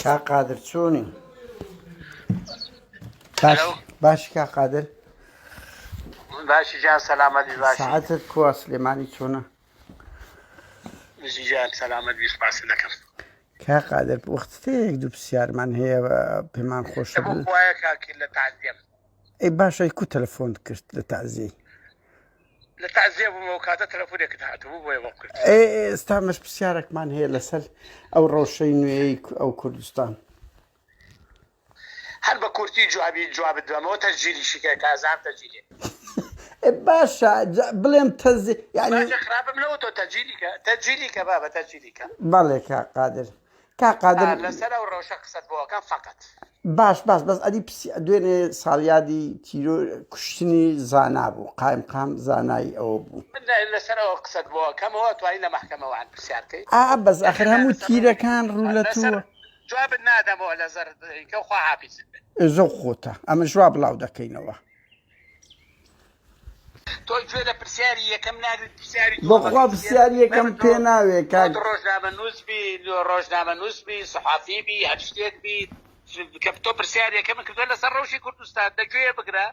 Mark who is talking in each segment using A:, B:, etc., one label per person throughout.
A: کا قادر چۆنی؟ باش کا قادر
B: باشی جان سلامتی باشی
A: ساعتت کووە سلێمانی چۆنە؟
B: بژی جان سلامت بیست باسی دەکەم
A: کا قادر وەختەیەک دوو پرسیارمان هەیە پێمان خۆشە
B: بۆ وایە کاکی لە تعزیەم
A: ئەی باشە کو تەلەفۆن کرد لە تازیەی
B: لە تعزیە بوومەوە کاتە تەلەفۆنێکت هاتبوو بۆیە وەم کرد
A: ئێستا مەش پرسیارێکمان هەیە لەسەر ئەو ڕەوشەی نوێی ئەو کوردستان
B: هەر بە کورتی جوابت دوامەوە تەجیلیشی کە کازان تەجیلی
A: باشە بڵێم تەزی یعنی
B: باشە خراپم لەوە تۆ تەجیلی کە بابە تەجیلی کە
A: بەڵێ کا قادر
B: لەسەر ئەو ڕەوشە قسەت بۆەکەم فقط
A: باش بەس ئەدی دوێنێ ساڵیادی تیرۆ کوشتنی زانا بوو قام زانایی ئەوە بوو
B: لەسەرەوە قسەت بۆەکەمەوە توانی لە مەحکەمەوەوان پرسیارکەی
A: بەس ئەخر هەموو تیرەکان ڕوو لە تووە
B: جوابت نادەمەوە لە زەردکە خوا حافیزت
A: زۆر خۆتە ئەمە ژوا بڵاو دەکەینەوە
B: تۆ گوێ لە پرسیاری یەکەم ناگرێت پرسیاری
A: بەخوا پرسیاری یەکەم پێ ناوێ
B: ڕۆژنامە نووسبی سەحافیبی هەر شتێک بی کە تۆ پرسیاری یەکەمە کردووە لەسەر ڕەوشی کوردستان دەگوێ بگرە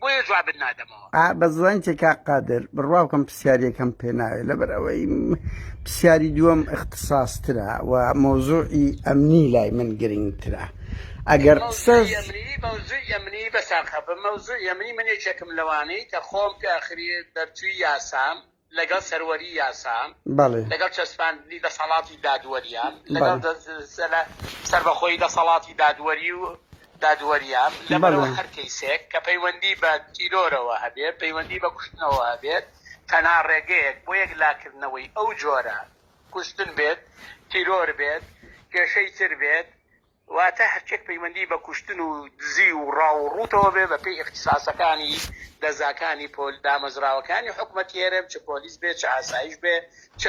B: بۆیە جوابت نادەمەوە
A: بە زوانێکی کا قادر بڕواوکەم پرسیاری یەکەم پێ ناوێت لەبەر ئەوەی پرسیاری دووەم اختصاصترە و مۆزوعی ئەمنی لای من گرنگترە ئەگەر
B: مەوزوعی ئەمنی بەساقە بە مەوزوعی ئەمنی من یەکێکم لەوانەی کە خۆم پێ ئاخری دەرچووی یاسام لەگەڵ سەروەری یاسام لەگەڵ چەسپاندنی دەسەڵاتی دادوەریان لەگەڵ سەربەخۆی دەسەڵاتی دادوەری و دادوەریان لەبەرەوە هەر کەیسێک کە پەیوەندی بە تیرۆرەوە هەبێت پەیوەندی بە کوشتنەوە هەبێت تەنها ڕێگەیەک بۆ یەک لاکردنەوەی ئەو جۆرە کوشتن بێت تیرۆر بێت کێشەی تر بێت واتە هەرچێک پەیوەندی بە کوشتن و دزی و ڕاو و ڕووتەوە بێ بە پێی اختصاسەکانی دەزاکانی دامەزراوەکانی حکوومەت هێرم چ پۆلیس بێت چ ئاسایش بێ چ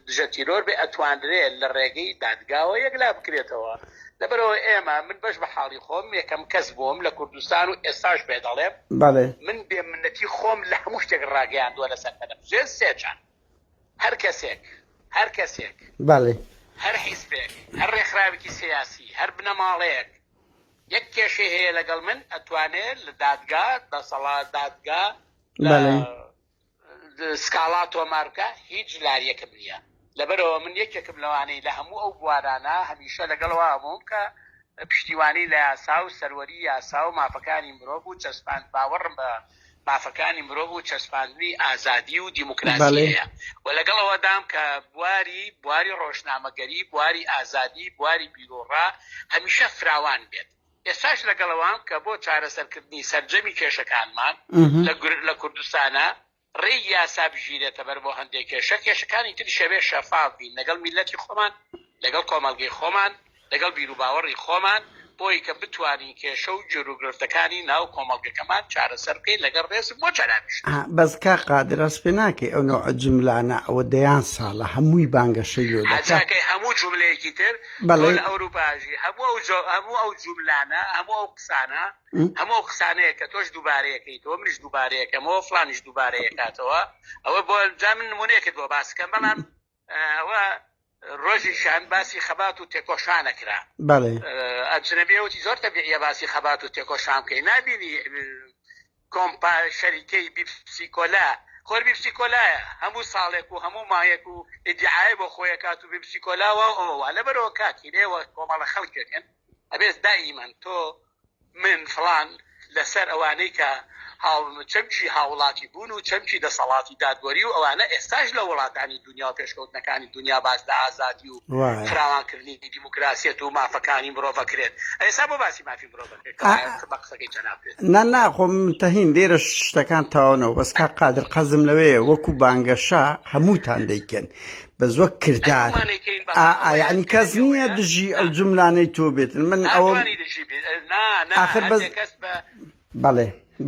B: دژە تیرۆر بێ ئەتوانرێت لە ڕێگەی دادگاوە یەکلا بکرێتەوە لەبەرەوە ئێمە من بەش بە حاڵی خۆم یەکەم کەس بووم لە کوردستان و ئێستاش پێ دەڵێم من بێمنەتی خۆم لە هەموو شتێک ڕاگەیاندووە لەسەر تەلەڤیزیۆن سێجان هەر کەسێک هەر حیزبێک هەر ڕێکخراوێکی سیاسی هەر بنەماڵەیەک یەک کێشەی هەیە لەگەڵ من ئەتوانێت لە دادگا دەسەڵات دادگا سکاڵا تۆمارکە هیچ لاریەکەم نییە لەبەرەوە من یەکێکم لەوانەی لە هەموو ئەو بوارانە هەمیشە لەگەڵەوە هەموم کە پشتیوانی لە یاسا و سەروەری یاسا و مافەکانی مرۆڤ و چەسپاند باوەڕم بە مافەکانی مرۆڤ و چەسپاندنی ئازادی و دیموکراسیەیە و لەگەڵەوە دام کە بواری ڕۆژنامەگەری بواری ئازادی بواری بیرۆڕا هەمیشە فراوان بێت ئێستاش لەگەڵەوەم کە بۆ چارەسەرکردنی سەرجەمی کێشەکانمان لە کوردستانە ڕێی یاسا بژیرێتە بەر بۆ هەندێک کێشەکانی تری شەوێ شەفاف بین لەگەڵ میلەتی خۆمان لەگەڵ کۆمەڵگەی خۆمان لەگەڵ بیرروباوەڕی خۆمان بۆی کە بتوانین کێشە و جێروگرفتەکانی ناو کۆمەڵگەکەمان چارەسەر بکەین لەگەڵ ڕێزم بۆ چالاویش
A: بەس کا قادر ئەس پێ ناکەی ئەو نوع جملانە ئەوە دەیان ساڵە هەمووی بانگەشەی
B: حاجاکەی هەموو جملەیەکی تر لە ئەوروپاژی هەموو ئەو جملانە هەموو ئەو قسانە هەموو ئەو قسانەیە کە تۆش دووبارەیەکەیتەوە منیش دووبارەیەکەمەوە فلانیش دووبارەیەکاتەوە ئەوە بۆ جا من نمونەیەکت بۆ باسکەم بەڵام ئەوە ڕۆژی شان باسی خەبات و تێکۆشانەکرا ئەجنەبیەوەی زۆر تەبیعیە باسی خەبات و تێکۆشان بکەی نبینی کۆمپا شەریکەی بیپسیکۆلا خۆر بیپسیکۆلایە هەموو ساڵێک و هەموو مایەک و ئیدعای بۆ خۆیەکات و بیپسیکۆلاوە ئەوە لەبەرەوە کاتی لێوە کۆمەڵە خەڵکێکن ئەبێت دائیمەن تۆ من فڵان لەسەر ئەوانەی کە چەمچی هاوڵاتی بوون و چەمچی دەسەڵاتی دادوەری و ئەوانە ئێستاش لە وڵاتانی دنیا و پێشکەوتنەکانی دنیا باس لە ئازادی و فراوانکردنی دیموکراسیەت و مافەکانی مرۆڤەکرێت ئێستا بۆ باسی مافی مرۆڤەکرێت بە قسەکەی جەنابێت
A: ناخۆم تەهین لێرە شتەکان تاوانەوە بەس کا قادر قەزم لەوەیە وەکو بانگەشا هەمووتان دەیکەن بە زۆر کردار یعنی کەس نییە دژی ئەو جملانەی تۆ بێت من ئەوە آخر بەس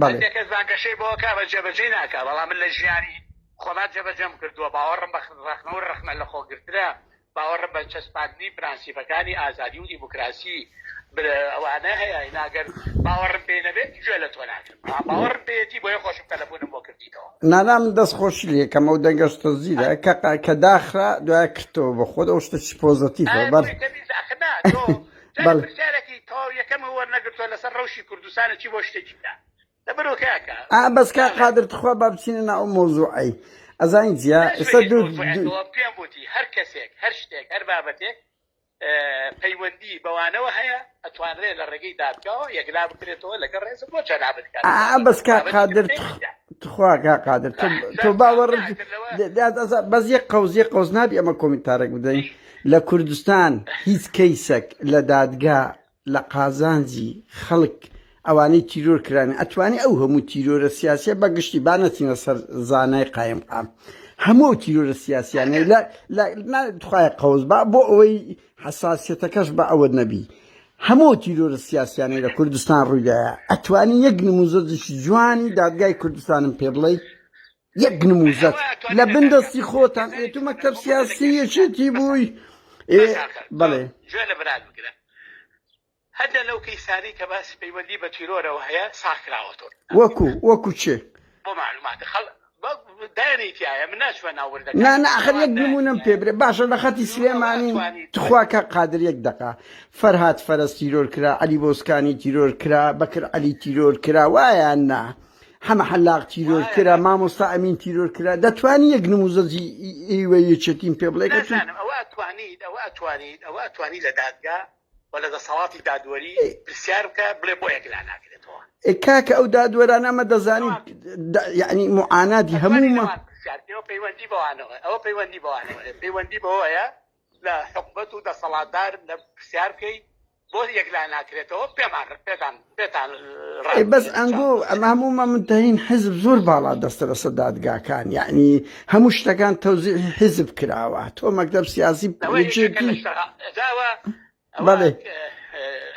A: بەڵێ
B: کەس بانگەشەی بۆ کا بە جێبەجێ ناکا بەڵام من لە ژیانی خۆمات جێبەجێم کردووە باوەڕم بە ڕەخنەوە ڕەخمە لە خۆگرترا باوەڕم بە چەسپاندنی پرانسیپەکانی ئازادی و دیموکراسی ئەوانە هەیە ناگەر باوەڕم پێ نەبێت گوێ لە تۆ ناکەم باوەڕم پێێتی بۆیە خۆشم تەلەفۆنم بۆ کردیتەوە
A: نانام دەستخۆشی لێکەم ئەو دەنگەشتە زیرە کە داخرا دوای کردەوە بە خۆت ئەو شتە چی پۆزەتیڤە
B: پرسیارێکی تەواو یەکەم وەرنەگرتووە لەسەر ڕەوشی کوردستانە چی بۆ شتێکیدا لەبەرەوە کاکە
A: بەس کا قادر تخوا با بچینە ناو مۆزوعی ئەزانین جیا ئێستا
B: پێم وتی هەر کەسێک هەر شتێک هەر بابەتێک پەیوەندی بەوانەوە هەیە ئەتوانرێت لە ڕێگەی دادگاوە یەکلا بکرێتەوە لەگەڵ ڕێز بۆ جەنابەت
A: بەس کا قادر تخوا کا قادر تۆ باوەڕ بەس یەک قەوز نابی ئەمە کۆمنتارێک بدەین لە کوردستان هیچ کەیسێک لە دادگا لە قازانجی خەڵک ئەوانەی تیرۆر کران ئەتوانی ئەو هەموو تیرۆرە سیاسیە بەگشتی با نەچینە سەر زانای قایم قام هەموو تیرۆرە سیاسیانەی توخوای قەوز بۆ ئەوەی حساسیەتەکەش بە ئەوە نەبی هەموو تیرۆرە سیاسیانەی لە کوردستان ڕوویدایە ئەتوانی یەک نموزەجی جوانی دادگای کوردستانم پێ بڵێ یەک نموزەت لە بندەستی خۆتان ئێتو مەکتەب سیاسی یەکێتی بووی بەڵێ
B: گوێ لە براد بگرە هەدە لەو کەیسانەی کە باسی پەیوەندی بە تیرۆرەوە هەیە ساکراوەتۆ
A: وەکو چێ
B: بۆ معلوماتە دایانێتیایە من ناچوە ناوەردەکە
A: نا ئەخر یەک نمونەم پێ برێ باشە لە خەتی سلێمانی تخوا کە قادر یەک دەقا فەرهاد فەرەس تیرۆر کرا عەلی بۆسکانی تیرۆر کرا بەکر عەلی تیرۆر کرا وایان نا هەمە حەلاق تیرۆر کرا مامۆستا ئەمین تیرۆر کرا دەتوانی یەک نموزەجی ئێوە یەکێتیم پێ بڵێ
B: ئەوە ئەتوانیت لە دادگا و لە دەسەڵاتی دادوەری پرسیار بکە بڵێ بۆ یەکلا ناکرێتەوە
A: کاکە ئەو دادوەرانە ئەمە دەزانین یعنی معاناتی هەموومە
B: پەیوەندی بەوانەوە ئەوە پەیوەندی بەوانەوە پەیوەندی بەوەیە لە حکومەت و دەسەڵاتدار لە پرسیار بکەی بۆ یەکلا ناکرێتەوە پێتان
A: بەس ئەنگۆ ئەمە هەموومە منتەهین حزب زۆر باڵا دەستە لەسەر دادگاکان یعنی هەموو شتەکان تەوزیع حزب کراوە تۆ مەکتەب سیاسی
B: بەڵێ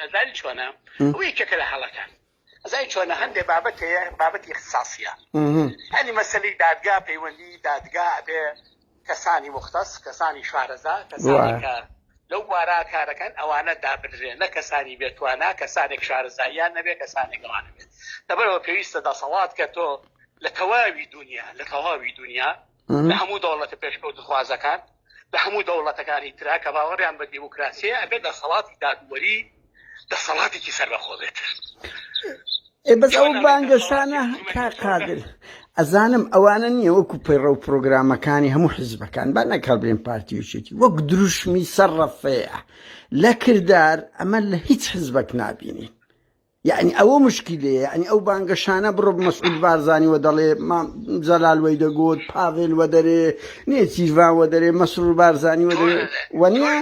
B: ئەزانی چۆنە ئەو یەکێکە لە هەڵەکان ئەزای چۆنە هەندێک بابەت هەیە بابەتی اختصاسیە هەنی مەسەلەی دادگا پەیوەندی دادگا بێ کەسانی مختص کەسانی شارەزا کەسانی کە لەو بارا کارەکەن ئەوانە دابدرێن نە کەسانی بێتوانە کەسانێک شارەزاییان نەبێ کەسانێک ئەوانە بێت لەبەرەوە پێویستە دەسەڵات کە تۆ لە تەواوی دنیا لە هەموو دەوڵەتە پێشکەوت خوازەکان لە هەموو دەوڵەتەکانی ترا کە باوەڕیان بە دیموکراسیە ئەبێت دەسەڵاتی دادوەری دەسەڵاتێکی سەربەخۆ بێت
A: بەس ئەو بانگەشانە قادر ئەزانم ئەوانە نییە وەکو پەیڕە و پرۆگرامەکانی هەموو حزبەکان با نەکەڵ بڵێن پارتیوشێتی وەک دروشمی سەرڕەفەیە لە کردار ئەمە لە هیچ حزبەک نابینی یعنی ئەوە مشکلەیە یعنی ئەو بانگەشانە بڕۆ مەسعود بارزانی وە دەڵێ جەلال وەی دەگوت پاڤێل وە دەرێ نێچیروان وە دەرێ مەسعود بارزانی وە دەرێ وەنیە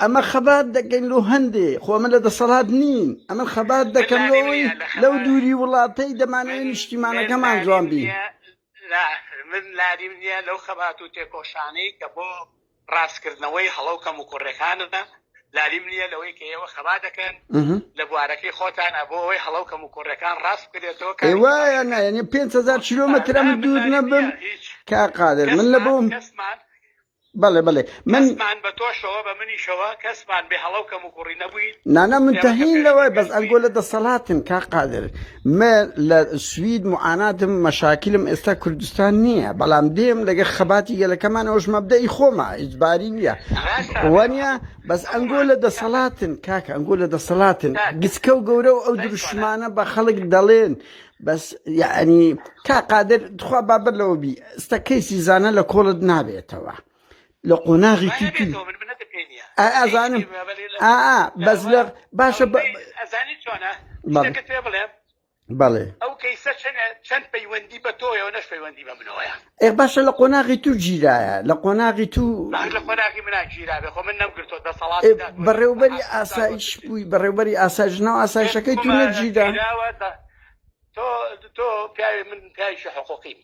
A: ئەمە خەبات دەکەین لۆ هەندێ خۆ ئەمە لە دەسەڵات نین ئەمە خەبات دەکەم لەوەی لەو دووری وڵاتەی دەمانەوێت نیشتیمانەکەمان جوان بی
B: من لاریم نییە لەو خەبات و تێکۆشانەی کە بۆ ڕاستکردنەوەی هەڵەوکەم و کوڕەکانە لاریم نییە لەوەی کە ئێوە خەبا دەکەن لە بوارەکەی خۆتان بۆ ئەوەی هەڵەوکەم و کوڕەکان ڕاست بکرێتەوە
A: وایە نایەنێ 5,000 کیلۆمەتر ئەم دوور نەبم کا قادر من لە بۆم بەڵێ
B: منمان بە تۆشەوە بە منیشەوە کەسمان بێ هەڵەوکەم و کوڕی نەبووین
A: نانە منتەهین لەوەی بەس ئەنگۆ لە دەسەڵاتن کا قادر من لە سوید معاناتم مەشاکلم ئێستا کوردستان نییە بەڵام دێم لەگە خەباتی گەلەکەمانەوەش مەبدەئی خۆمە ئیجباری نییە وانە بەس ئەنگۆ لە دەسەڵاتن کاکە ئەنگۆ لە دەسەڵاتن گچکە و گەورە و ئەو دروشمانە بە خەڵک دەڵێن بەس یعنی کا قادر دخوا بابەت لەوە بی ئێستا کەیسی زانە لە کۆڵت نابێتەوە لە قۆناغی تیتی ئازانم بەس لە باشە
B: ئەزانی چۆنە پێ بڵێم
A: بەڵێ
B: ئەو کەیسە چەند پەیوەندی بە تۆیەوە نەش پەیوەندی بە منەوەیە
A: باشە لە قۆناغی تو گیرایە لە قۆناغی تو
B: لە قۆناغی منە گیرابێ خۆ من نەمگرتۆ دەسەڵات
A: بەڕێوبەری ئاسایش بووی بەڕێوبەری ئاسایشنەوە ئاسایشەکەی تو نەگیرا
B: تۆ پیاوی من پیاویشی حقوقیم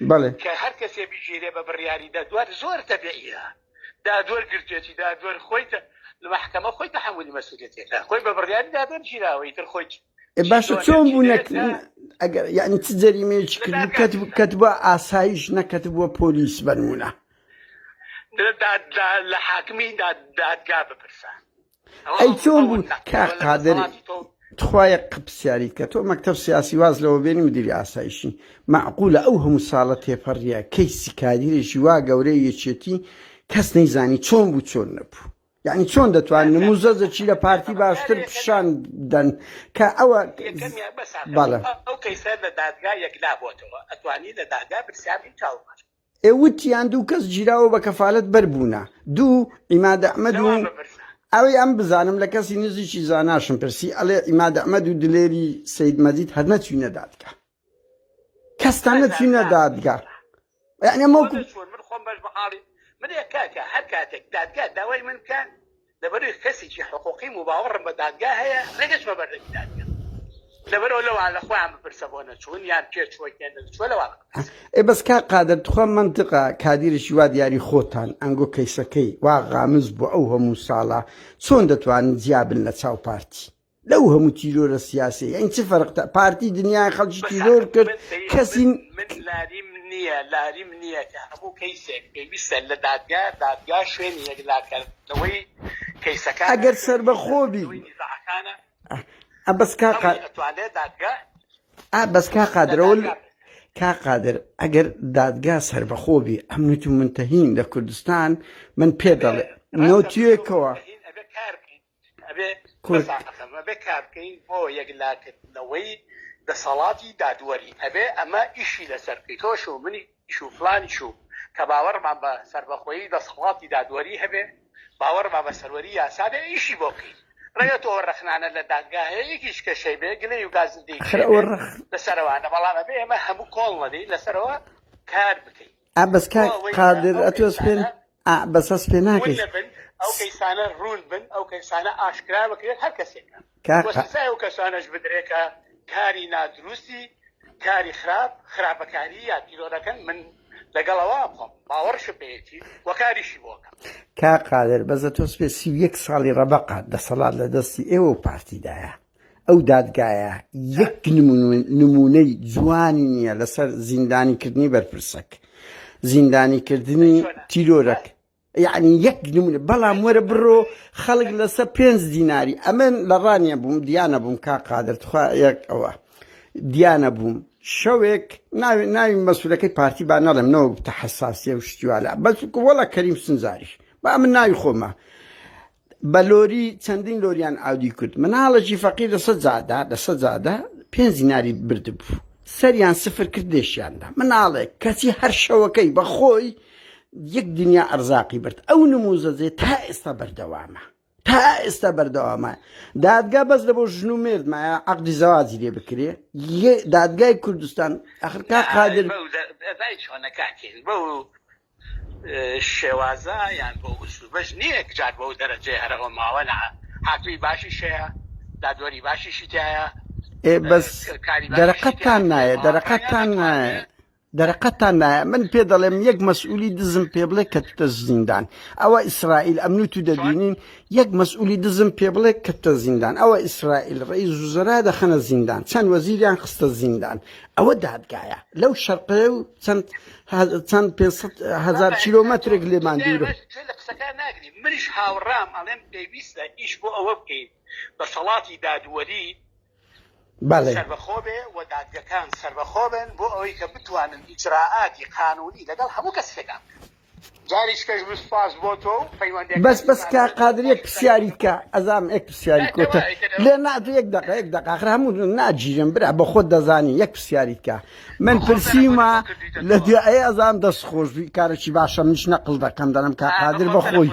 A: بەڵێ
B: کە هەر کەسێ بیژێرێ بە بڕیاری دادوەر زۆر تەبیعیە دادوەر گرتێتی دادوەر خۆی لە محکەمە خۆی تەحمولی مەسئولیەتێکە خۆی بە بڕیاری دادوەر گیراوەی تر خۆی
A: باشە چۆن بوو ئەگەر یعنی چ جەریمەیەکی کرد کەت بووە ئاسایش نەکەت بووە پۆلیس بنمونە
B: لە حاکمی دادگا بپرسە
A: ئەی چۆن بوو کا قادر تخوایە قپسیاری کە تۆ مەکتەب سیاسی واز لەوە بێنی مدیری ئاسایشی معقولە ئەو هەموو ساڵە تێپەڕیە کەیسی کادیرێکی وا گەورەی یەکێتی کەس نەیزانی چۆن بوو چۆن نەبوو یعنی چۆن دەتوانن نموزەجێکی لە پارتی باشتر پیشان بدەن کە ئەوە
B: ئەو کەیسە لە دادگا یەکلا بۆتەوە ئەتوانی لە دادگا پرسیاری چاوبار
A: ئێوتیان دوو کەس گیراوە بە کەفالەت بەربوونە دوو ئیماد ئەحمەد و ئەوەی ئەم بزانم لە کەسی نزیکی زاناشم پرسی ئەڵێ ئیماد ئەحمەد و دلێری سەید مەجید هەر نەچوونە دادگا کەستان نەچوونە دادگا یعنی ئەمە
B: من خۆم بەش بەحاڵی من کاکە هەر کاتێک دادگا داوای من بکەن لەبەروی کەسێکی حقوقیم و باوەڕم بە دادگا هەیە ڕێگەچمە بەردەمی دادگا لەبەرەوە لەوان لە خۆیان بپرسە بۆ نەچوون یان پێ چۆی تێن نەچووە لەوان
A: بەس کا قادر تخوا منطقە کادیرشی وا دیاری خۆتان ئەنگۆ کەیسەکەی وا غامز بۆ ئەو هەموو ساڵە چۆن دەتوانن جیابن لە چاو پارتی لەو هەموو تیرۆرە سیاسی یعنی چ فەرقتە پارتی دنیای خەڵکی تیرۆر کرد کەسی
B: لاریم نییە کە هەموو کەیسێک پێویستە لە دادگا شوێنی یەکلاکردنەوەی کەیسەکە
A: ئەگەر سەربەخۆبی بەس کا قادرەوە کا قادر ئەگەر دادگا سەربەخۆبی ئەمنیت و منتەهین لە کوردستان من پێ دەڵێ نۆتیەکەوە
B: ئەبێ کار بکەین بۆ یەکلاکردنەوەی دەسەڵاتی دادوەری ئەبێ ئەمە ئیشی لەسەر بکەی تۆش و منیش و فلانیش و کە باوەڕمان بە سەربەخۆیی دەسەڵاتی دادوەری هەبێ باوەڕمان بە سەروەری یاسابێ ئیشی بۆ بکەین ڕێگە تۆ ڕخنانە لە دادگا هەیە یەکیش کەشەی بێ گلەی و گازندەی لەسەرەوەوانە بەڵام ئەبێ ئێمە هەموو کۆڵ نەدەی لەسەرەوە کار بکەین
A: بەس قادر ئەتوەس پێن بەسەس پێ ناکەیت
B: ئەو کەیسانە ڕوون بن ئەو کەیسانە ئاشکرا بکرێت هەر کەسێکە وەسای ئەو کەسانەش بدرێکە کاری نادروستی کاری خراپەکاری یا تیرۆرەکەن من لەگەڵەوە بخۆم باوەڕشم پێیەتی وەکاریشی بۆکەم
A: کا قادر بەزە تۆس پێ 31 ساڵی ڕەبەقە دەسەڵات لە دەستی ئێوە و پارتیدایە ئەو دادگایە یەک نمونەی جوانی نییە لەسەر زیندانیکردنی بەرپرسەک زیندانیکردنی تیرۆرەک یعنی یەک نمونە بەڵام وەرە بڕۆ خەڵک لەسەر 5 دیناری ئەمن لە ڕانیە بووم دیانە بووم کا قادر تخوا یەک ئەوە دیانە بووم شەوێک ناوی مەسئولەکەی پارتی با نەڵێم نەوە بتە حەساسیە و شتیوالە بەس وەڵا کەریم سنجاریش با من ناوی خۆمە بە لۆری چەندین لۆریان ئاودی کرد مناڵەکی فەقیر لەسەر جادە 5 دیناری بردبوو سەریان سفر کرد دێشیاندا مناڵێک کەچی هەر شەوەکەی بەخۆی یەک دنیا ئەرزاقی برد ئەو نموزەجێ تا ئێستا بەردەوامە دادگا بەس لە بۆ ژن و مێردمایە عەقدی زەواجی لێ بکرێ دادگای کوردستان ئەخرکا قادر
B: بەو شێوازە یان بۆ ئوسلوبەش نییە جار بەو دەرەجێ هەرەوە ماوە هاتووی باشی شەیە دادوەری باشیشی تایە
A: بەس دەرەقەتان نایە دەرەقەتان نایە من پێ دەڵێم یەک مەسئولی دزم پێ بڵێ کە تە زیندان ئەوە ئیسرائیل ئەمنوت و دەبینین یەک مەسئولی دزم پێ بڵێ کە تە زیندان ئەوە ئیسرائیل ڕئیس وزەرا دەخەنە زیندان چەند وەزیریان خستە زیندان ئەوە دادگایە لەو شەرقەیە و چەند 500,000 کیلۆمەترێک لێمان دوورە
B: قسەکان ناگرین منیش هاوڕام ئەڵێم پێویستە ئیش بۆ ئەوە بکەین دەسەڵاتی دادوەری سەربەخۆ بێ و دادگەکان سەربەخۆ بن بۆ ئەوەی کە بتوانن ئیجراعاتی قانونی لەگەڵ هەموو کەسێکان جاریش کەش بسپاس بۆ تۆ
A: بەس کا قادرێک پرسیاری کە ئەزام ئەک پرسیاری کۆتە لێ ناتو یەک دقیقە آخر هەموو ناگیرم برا بە خۆت دەزانی یەک پرسیاری کە من پرسیمە لە دوایە ئەزام دەست خۆش کارێکی باشە منیش نەقڵ دەکەم دەڵێم کا قادر بەخۆی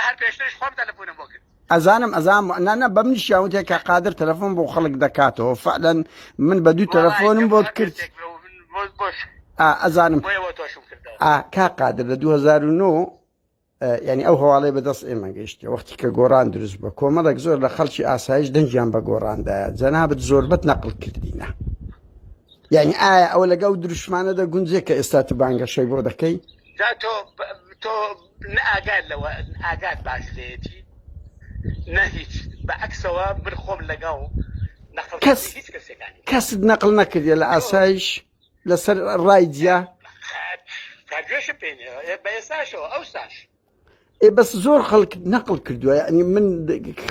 B: هەر پێشترش خۆم تەلەفۆنم بۆ کرد
A: ئەزانم نانە بە منیش یاوتێک کە قادر تەلەفۆن بۆ خەڵک دەکاتەوە فعلەن من بە دوو تەلەفۆنم بۆت کرد ئەزانم کا قادر لە 2009 یعنی ئەو هەواڵەی بەدەست ئێمە گەیشتە وەختی کە گۆڕان دروست بە کۆمەڵێک زۆر لە خەڵکی ئاسایش دەنجیان بە گۆڕاندایە جەنابەت زۆربەت نەقڵ کردینە یعنی ئایا ئەوە لەگەڵ دروشمانەدا گونجێک کە ئێستا تو بانگەشەی بۆ دەکەی
B: تۆ ئاگات لەوە ئاگات باش لێتی نە هیچ بەعکسەوە من خۆم لەگەڵ
A: کەست نەقڵ نەکردێ لە ئاسایش لەسەر ڕای جیا
B: کارگوێشە پێێنێ بە ئێستاشەوە ئەو ساش
A: بەس زۆر خەڵک نەقڵ کردووە یعنی من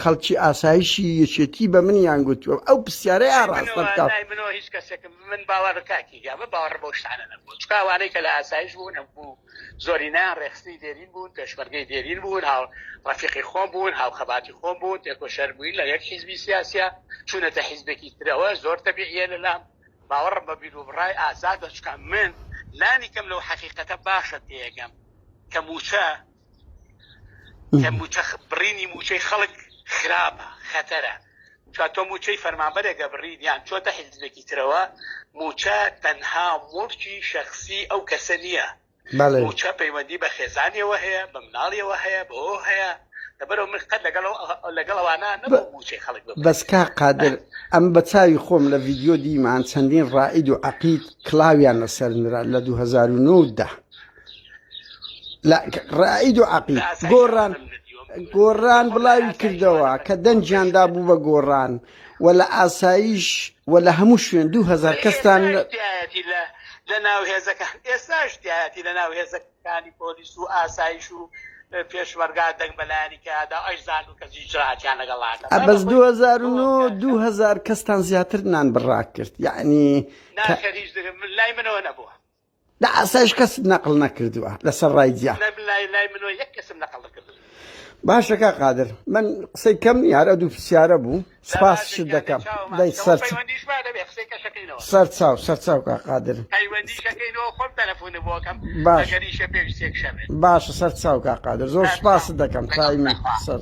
A: خەڵکی ئاسایشی یەکێتی بە منیان گوتووە ئەو پرسیارەی ئاڕاستە
B: منەوە هیچ کەسێکم من باوەڕکاکی گامە باوەڕ بۆ شتانە نەبوو چکاوانەی کە لە ئاسایش بوون بوو زۆرینیان ڕێخستی دێرین بوون پێشمەرگەی دێرین بوون هاو ڕەفیقی خۆم بوون هاو خەباتی خۆم بوون تێکۆشەر بووین لە یەک حیزبی سیاسیە چوونەتە حیزبێکی ترەوە زۆر تەبیعیە لەلام باوەڕم بە بیر و بڕای ئازادە چکە من لانی کەم لەو حەقیقەتە باشە تێیەکەم کە موچە بڕینی موچەی خەڵک خراپە خەتەرە چا تۆ موچەی فەرمانبەرێکە بڕین یان چۆتە حیزبێکی ترەوە موچە تەنها مڵکی شەخسی ئەو کەسە نییە موچە پەیوەندی بە خێزانیەوە هەیە بە مناڵیەوە هەیە بەەوە هەیە لەبەرەوە من قەت لەگەڵەوانە نەبوو موچەی خەڵک
A: بەس کا قادر ئەم بە چاوی خۆم لە ڤیدیۆ دیمان چەندین ڕائید و عەقید کڵاویان لەسەر نرا لە 2009 ڕائید و عەقید گۆڕان بڵاوی کردەوە کە دەنجیاندا بوو بە گۆڕان و لە ئاسایش و لە هەموو شوێن 2000 کەستان
B: لە ناو هێزەکان ئێستاش تایەتی لە ناو هێزەکانی پۆلیس و ئاسایش و پێشمەرگا دەنگ بەلایانی کەدا ئەجزان و کەسی جراتیان لەگەڵاتە
A: بەس 2009 2000 کەستان زیاتر نان بڕا کرد یعنی
B: ناخەریش لای منەوە نەبووە
A: لە ئاسایش کەس نەقڵ نەکردووە لەسەر ڕای جیا
B: لای منەوە یەک کەسم نەقڵ نەکردووە
A: باشەکە قادر من قسەی کەم یارە دوو پرسیارە بوو سپاسشت دەکەم دەی سەرچاو کا قادر باشە سەرچاو کا قادر زۆر سپاست دەکەم چای من سەر